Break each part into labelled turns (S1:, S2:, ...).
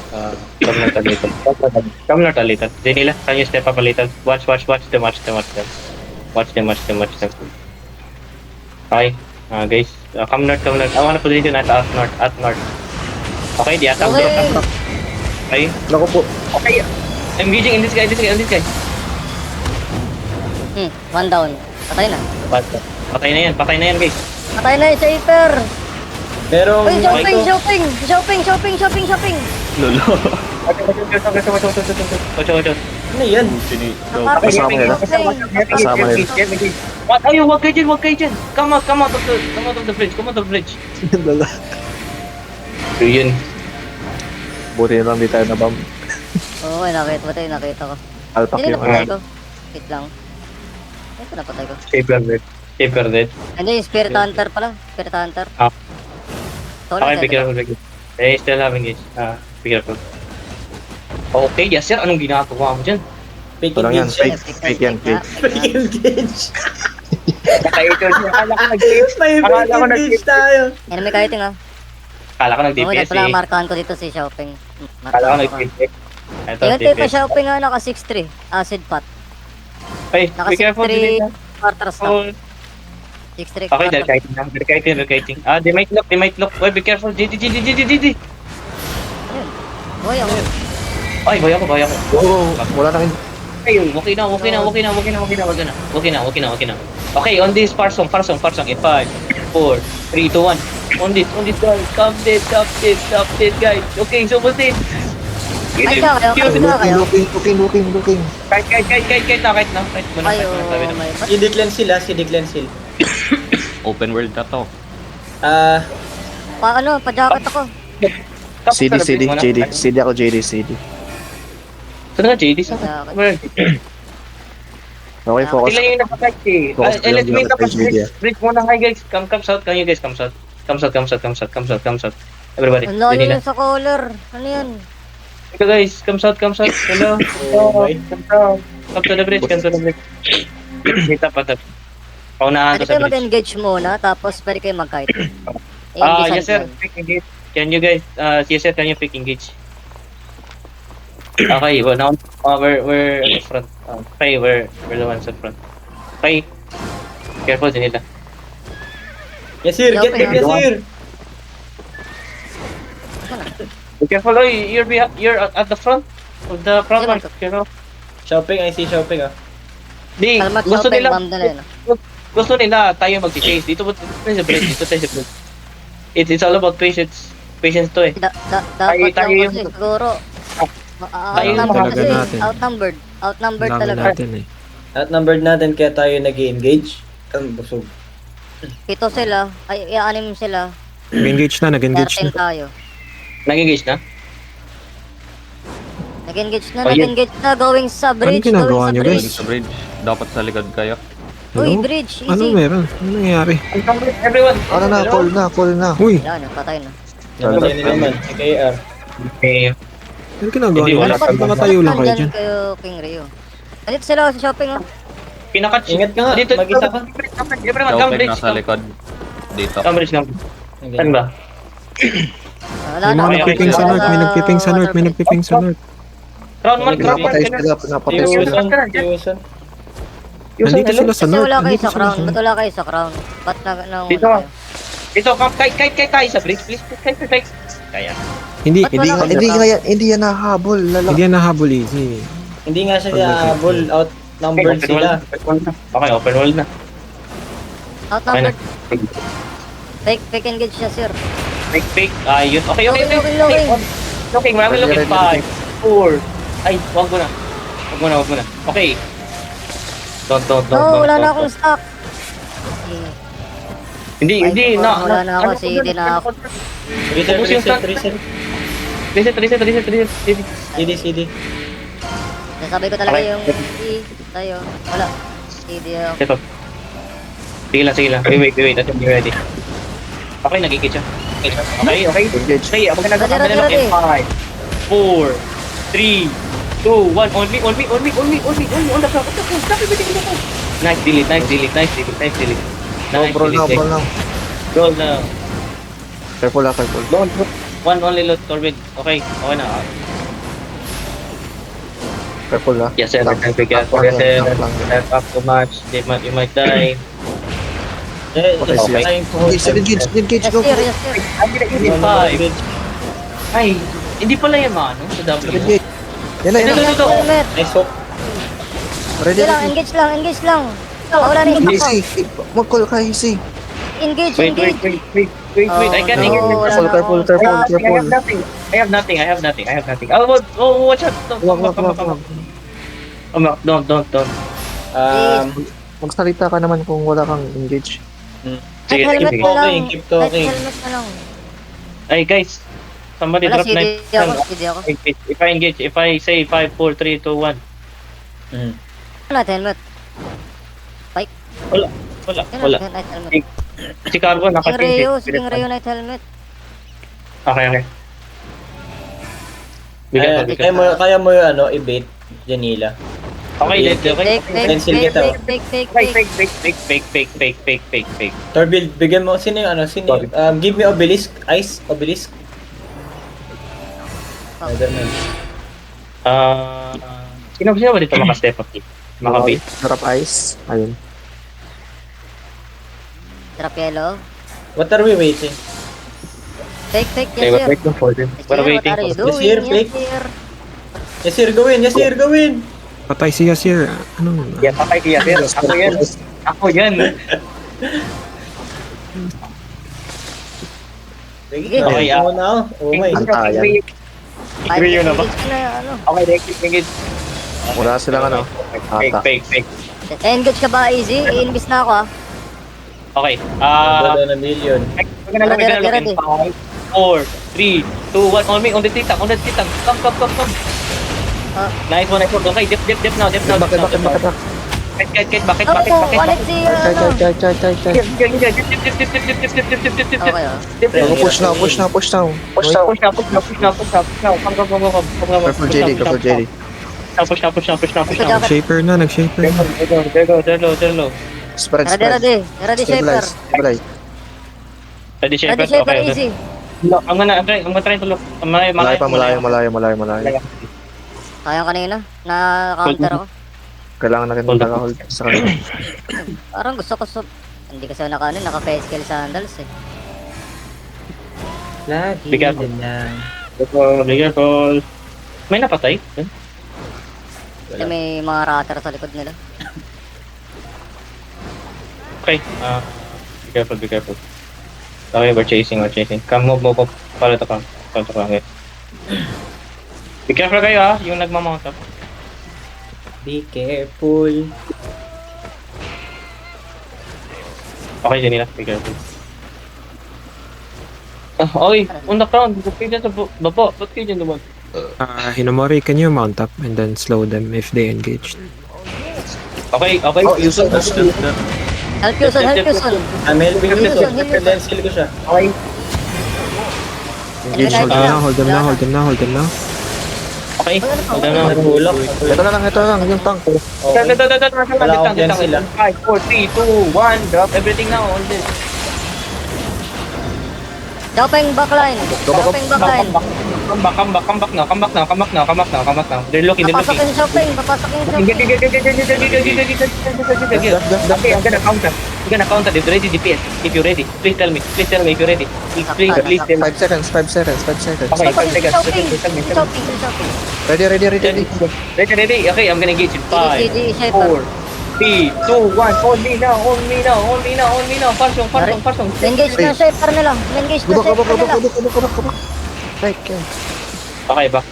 S1: Come not a little. Come not a little. Janila, can you step up a little? Watch them. Watch them. Okay, guys. Come north. I wanna position at north. Okay, di attack bro. Okay.
S2: Naku po.
S1: Okay. Engaging in this guy.
S3: One down. Patay na.
S1: Patay na yan, guys.
S3: Patay na yung Shaper.
S2: Merong...
S3: Uy, shopping.
S4: Lolo.
S1: Watch.
S2: Ano yan?
S4: Kasama nila. Kasama nila.
S1: Wag kayo dyan. Come out of the bridge.
S4: Lolo.
S1: So yun.
S4: Buti na lang di tayo nabam.
S3: Oo, nakita ko.
S4: Alpak
S3: Sino
S4: yung
S3: napatay ko? Wait lang. Ito napatay ko.
S1: Shaper dead.
S3: Hindi, yung Spirit Hunter pala. Spirit Hunter.
S1: Ah.
S3: Solo
S1: Okay,
S3: set,
S1: be careful. Still having it. Be careful. Okay, yes sir. Anong ginagawa mo dyan?
S2: Fake
S4: Ito lang yan.
S2: engage.
S4: Fake yan.
S2: Fake engage.
S1: Akala ko nag-TS.
S2: May fake engage tayo.
S3: Enemy kiting ah.
S1: Akala ko
S3: Oo,
S1: nag-DPS
S3: pala
S1: eh.
S3: markahan ko dito si Shopping.
S1: Akala ko nag-DPS. Ito,
S3: Yung tape pa
S1: DPS.
S3: Shopping nga naka 6-3. Acid pot.
S1: Ay,
S3: Naka
S1: be careful.
S3: 6-3 quarter stock.
S1: Oh,
S3: 6-3
S1: okay, they're
S3: quarter.
S1: kiting. They might look. Wait, be careful. GD.
S3: Uy, ang
S1: Ay, baya ko.
S4: Oo, wala na rin.
S1: Ay, okay na. Wag na. Okay, on this Farsong. In 5, 4, 3, 2, 1. On this guys. Stop this, guys. Okay, so what's it?
S3: Ay, kayo.
S4: Looking.
S1: Kahit na.
S3: Ayo, may
S2: Si Declan sila, si Declan Hill.
S5: Open world na to.
S3: Pa-jacket ako.
S4: CD ako, JD.
S1: Saan nga, JD?
S3: Jacket.
S1: Where?
S4: Okay, focus.
S1: Sila yung nakafight eh.
S4: Focus ko
S1: Let's
S4: lang
S1: make up a
S4: sa media.
S1: bridge muna kayo guys. Come south. Can you guys come south? Come south. Everybody.
S3: Ang layo
S1: Janila.
S3: yun sa collar. Ano yan?
S1: Ito guys, come south. Hello. Come south. Come to the bridge. Let's meet up at the... Paunahan
S3: Pwede
S1: ko sa
S3: kayo
S1: bridge.
S3: mag-engage muna, tapos pwede kayo mag-kite.
S1: Yes sir. Pick engage. Can you guys, yes sir, can you pick engage? Okay, well now, we're at the front. Okay, we're the ones at front. Okay. Careful, Janila.
S2: Yes sir, get them, yes sir.
S1: Be careful, oy, you're at the front of the front line, you know.
S2: Shopping, I see shopping ah.
S1: Di,
S3: Kalmat
S1: gusto
S3: shopping,
S1: nila,
S3: bomb na yun.
S1: gusto nila tayo mag-chase. Dito tayo sa bridge. It's all about patience. Patience to eh.
S3: Dapat
S1: tayo
S3: lang
S1: yung-
S3: kasi siguro.
S1: tayo yung
S3: Outnumbered
S4: talaga
S3: kasi.
S4: natin.
S3: Outnumbered
S4: Langan
S3: talaga.
S4: natin eh.
S2: Outnumbered natin kaya tayo nag-engage. Ang busog.
S3: Ito sila. Ay, i-anim sila.
S4: Nag-engage
S3: 13
S4: na.
S3: tayo.
S1: Nag-engage na?
S3: Nag-engage
S1: Oh, yun.
S3: na. Going sa bridge.
S4: ginagawa
S3: Going
S4: niyo,
S3: sa
S4: guys?
S3: bridge.
S5: Sa bridge. Dapat sa likod kayo.
S3: Uy,
S4: Ano?
S3: bridge.
S4: Ano
S3: Easy.
S4: meron? Ano nangyayari?
S1: Everyone.
S4: Ano na, call na. Uy,
S3: Yan, patay na.
S2: Naman yan naman, si KR.
S1: Okay.
S4: ano ginagawa
S1: Hindi,
S4: niyo?
S1: wala
S4: Bakit
S1: pa.
S4: mga tayo lang kayo
S3: Nandyan
S4: dyan?
S3: kayo, King Rio. Nandito sila sa shopping oh.
S1: Pinakat.
S2: Ingat ka nga,
S1: Dito,
S2: mag-isa ka.
S1: Everyone, come
S5: Open
S1: bridge.
S5: nasa likod. Dito.
S1: Come bridge. Saan ba?
S3: Wala
S4: May
S3: na.
S4: mga
S1: Okay,
S4: nagpiping sa
S1: okay.
S4: north, may nagpiping sa north, may nagpiping sa north.
S1: Crown mark.
S4: Pinapatay sila.
S2: Tiusan.
S4: Nandito sila sa
S3: Kasi
S4: north,
S3: wala kayo
S4: nandito
S3: sa
S4: sila
S3: crown.
S4: sa
S3: Ba't
S4: north.
S3: wala kayo sa crown? Ba't na
S1: Dito ka. Dito, come, kite tayo sa bridge, please. Kite. Kaya.
S4: Hindi,
S3: Ba't wala kayo sa crown?
S4: hindi yan nahabol. Hindi yan nahabol easy.
S2: Hindi nga siya ball outnumbered sila.
S1: Okay, open world na.
S3: Outnumbered. Fake engage siya, sir.
S1: Fake. Yun. Okay.
S3: Looking.
S1: Okay, marami looking. 5, 4. Ay, wag mo na. Okay. Don't.
S3: No, wala na akong stock.
S1: Hindi,
S3: Wala na ako, CD na ako.
S1: Reset.
S2: CD.
S3: Nasabi ko talaga
S1: Okay.
S3: yung tayo. Wala. CD ako.
S1: Ito. Sige lang. Wait. At be ready. Okay, nagigit siya. Okay. Okay, ako na
S3: Ready.
S1: 5, 4, 3, 2, 1. On me. On the top. Stop it. Nice delete.
S4: Bro now.
S1: Roll now.
S4: Careful.
S1: Don't. One only loot, Corbin. Okay, okay na.
S6: Careful ah.
S1: Yes, sir.
S6: Tank.
S1: Be careful.
S6: Tank
S1: Yes, sir.
S6: lang, tank lang.
S1: Step up too much. You might die.
S6: Okay,
S2: It's
S6: sige.
S2: time to hold
S6: Engage, engage,
S3: Yes,
S6: go,
S3: sir,
S6: go.
S3: yes, sir.
S1: Five. Ay, hindi pala yung ano sa W.
S6: Engage. Yan na, yan na.
S1: Ito.
S3: Helmet.
S2: Nice hook.
S6: Ready,
S3: Sige lang,
S6: ready.
S3: engage lang. Wala na yung ako.
S6: Easy. Mag-call ka, easy.
S3: Engage,
S1: Wait.
S3: engage.
S1: I can't
S3: no,
S1: hear you.
S3: wala
S6: Careful,
S3: na
S6: careful,
S3: ako.
S6: careful,
S1: I
S6: careful.
S1: have nothing. Oh, watch out.
S6: Wag.
S1: Don't.
S6: Magsalita ka naman kung wala kang engage.
S3: Kahit helmet
S1: sige.
S3: na lang.
S2: Okay, keep talking.
S3: Kahit helmet na lang.
S1: Ay, guys. Somebody
S3: Wala,
S1: drop knife.
S3: CD ako.
S1: If I engage, if I say 5, 4, 3, 2, 1.
S3: Wala, helmet.
S1: Wala.
S3: Night helmet.
S1: Si Carbon,
S3: Sige Rayo,
S1: nakatingin.
S3: sige Rayo night helmet.
S1: Okay. Bigyan ko.
S2: Kaya mo yung ano, i-bait, Janila.
S1: Okay, let's okay.
S2: Pencil kita.
S1: Fake.
S2: Torbil, bigyan mo, sino yung ano, give me obelisk, ice, obelisk. Spider-Man.
S1: Sino ba dito maka-step up? Maka-bait?
S6: Sarap ice. Ayun.
S3: Drop yellow.
S2: What are we waiting?
S3: Fake,
S1: Okay,
S3: yes sir.
S1: wait for them. We're waiting
S3: What are you
S1: for
S3: doing?
S2: Yes, sir, fake. Yes, sir, gawin!
S4: Patay siya, sir. Ano?
S1: Yeah, patay kaya sir. Ako yan.
S2: Sige,
S1: Okay,
S2: mo na ako. Oh my.
S6: Antayan.
S1: Agree yun na ba?
S3: Ano?
S1: Okay, engage.
S6: Wala silang ano. Ata.
S1: Fake.
S3: Engage ka ba, Easy? I-invest na ako ah.
S1: Okay.
S2: Wala na million.
S1: We're gonna look in 5, 4, 3, 2, 1. On the titang. Come. Nice one. Okay, dip now.
S6: Bakit?
S1: Kite, back.
S3: Wallet si ano.
S6: Chay.
S3: Okay oh.
S6: Push now.
S1: Push now.
S6: Careful, JD.
S1: Push now.
S4: Nag-shaper na.
S1: There low.
S6: Spread.
S3: Ready, shaper.
S6: Stabilize.
S1: Ready, shaper?
S3: Ready, shaper,
S1: Okay.
S3: Easy.
S1: No, I'm gonna try to look.
S6: Malayo.
S3: Sayang kanina. Na-counter ako.
S6: Kailangan natin mag-hold sa kanila.
S3: Parang gusto ko hindi kasi ako naka-face-kill sandals eh.
S2: Lagi
S1: Bigyan ko.
S2: lang.
S1: Be careful. May napatay?
S3: Kasi may mga ratter sa likod nila.
S1: Okay. Be careful. Okay, we're chasing. Come, move. Para to come. Okay. Be careful kayo ha, yung nagmamount up.
S2: Be careful.
S1: Okay, Janila. Be careful. Okay, on the ground. Ba't kayo dyan sa baba? Ba't kayo dyan naman?
S4: Hinomori, can you mount up and then slow them if they engage?
S1: Okay.
S6: Oh, Yusun.
S3: Help you son.
S2: I'm helping you.
S3: Hilson.
S2: Pencil ko siya.
S1: Okay.
S6: Engage.
S4: Hold them now.
S1: Okay. Hold on na.
S2: Nagulok.
S6: Ito na lang, yung tank.
S2: Wala akong cancel ah.
S1: 5, 4, 3, 2, 1. Drop everything now. All this.
S3: Dropping backline.
S1: Come back now. They're looking.
S3: Papasok yung shopping.
S1: Okay, I'm gonna counter. If you're ready, DPS. If you're ready, please tell me if you're ready. Please tell me.
S6: 5 seconds.
S1: Okay, 5 seconds.
S3: Shopping.
S6: Ready.
S1: Ready. Okay, I'm gonna engage in 5,
S3: GG, shaper.
S1: 4, 3, 2, 1. On me now. Parsong.
S3: Engage na shaper nila.
S6: Gubak. Right.
S1: Okay, back.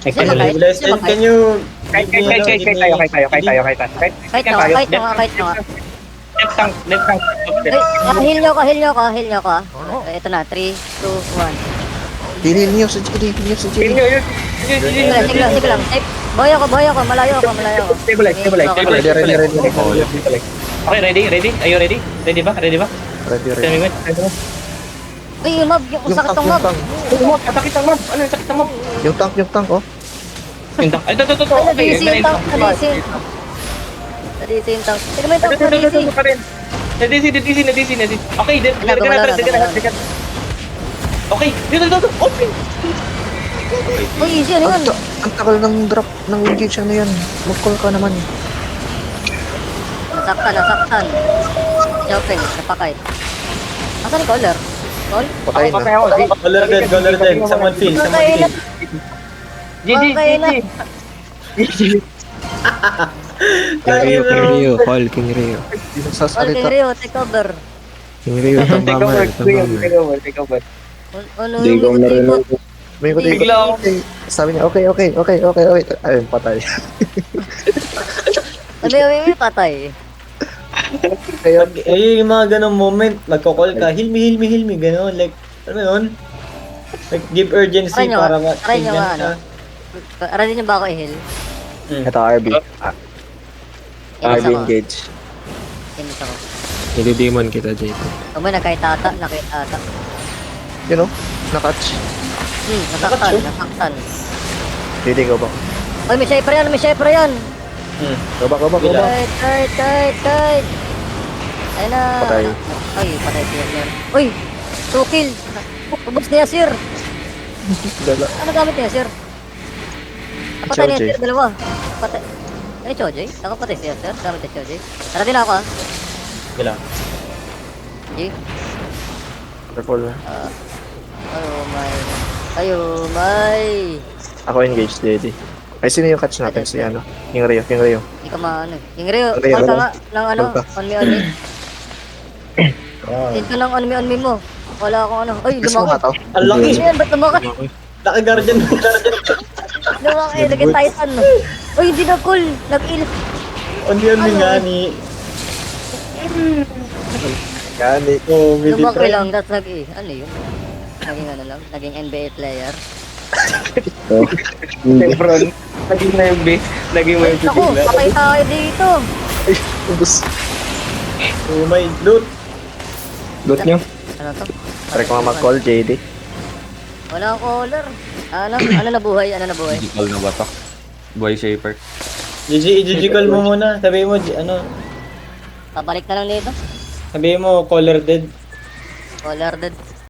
S2: Stabilize. And can you...
S1: Kahit tayo.
S3: Kahit na.
S1: Left tank.
S3: Heal nyo ka. Ito na, 3, 2, 1.
S6: Heal niyo sa JD.
S3: Sige lang. Boy ako. Malayo ako.
S1: Stabilize.
S6: Ready.
S1: Okay, ready? Are you ready? Ready ba? Tell me when.
S3: Uy, yung mob. Yung sakit ng mob.
S1: Sakit ang mob. Ano yung sakit ang mob?
S6: Yung tank, oh.
S1: Ay, ito. Okay,
S3: Nadisi yung tank. Nadisi yung tank. Sige mo yung tank, nadisi.
S1: Na-DC. Okay, Okay, dito. Open!
S3: Uy, easy, ano yun?
S6: Ang tagal ng drop ng engage ano yan. Mag-call ka naman.
S3: Nasaktan. Jumping, napakay. Asan ni Caller? Call?
S6: Patay na.
S1: Patay ako.
S2: Color dead. Someone feel.
S3: Okay na. Okay na.
S4: King Rio, call King Rio.
S6: Hindi
S3: Call
S6: nagsasalita.
S3: King Rio, take over.
S4: King Rio,
S1: Take over.
S3: Ano
S7: Hindi ko
S3: yung
S7: narinig.
S6: May ikot.
S1: Bigla ako.
S6: Sabi niya, okay. Ayun, patay.
S3: May patay.
S6: Kaya,
S2: Eh, yung mga ganong moment, magko-call ka, heal me, gano'n, like, ano yun? Like, give urgency
S3: Try nyo,
S2: para
S3: try nyo nga, ano? Ready nyo ba ako i-heal?
S6: ito RB. RB engage.
S3: Inis ako.
S4: Nilidemon kita, JP.
S3: Umay, nakita ata.
S6: You know, nakatch.
S3: Nasaktan.
S6: Hindi ko ba?
S3: Uy, may shaper yan.
S6: Go back.
S3: Kite. Ayun na.
S6: Patay.
S3: Ay, patay si Yasir. Uy, 2 kill. Ubus ni Yasir.
S6: Dala.
S3: Ano gamit ni Yasir? Patay ni
S6: Choji.
S3: Yasir, dalawa. Patay. Ay, Choji? Ako patay si Yasir. Gamit ni Choji. Tara din ako, ah.
S2: Kailang.
S3: G.
S6: Careful.
S3: Ayo, may.
S6: Ako engage, Daddy. Ay, sino yung catch natin? Si ano? King Rio.
S3: Hindi ka maano. Yung Rio,
S6: Rio,
S3: call ka
S6: Rio.
S3: nga ng ano,
S6: Call ka.
S3: on me.
S2: Wow.
S3: Dito lang on me mo. Wala akong ano. Ay,
S6: Gusto mo nga
S3: lumaki.
S6: to?
S2: Ang laki!
S3: Ano yan? Ba't lumaki?
S2: Laki guardian.
S3: Lumaki, naging Titan. Uy, hindi na cool. Nag-il.
S2: Only nga ni.
S6: Gani.
S2: Oh, may
S3: Lumaki
S2: try.
S3: lang, that's nag-i. Ano yun? Naging ano lang, naging NBA player.
S1: Lebron. Naging na yung base. Naging mo
S3: Ay,
S1: yung
S3: naku, patay tayo dito.
S6: Ay, ubus.
S2: Oh my loot.
S6: Loot nyo.
S3: Ano to?
S6: Try ko nga mag-call, JD.
S3: Wala akong caller. Ano nabuhay?
S5: Physical na ba to? Boy Shaper.
S2: GG call mo muna. Sabihin mo, ano,
S3: Pabalik na lang dito.
S2: sabihin mo, color dead.
S3: Caller dead.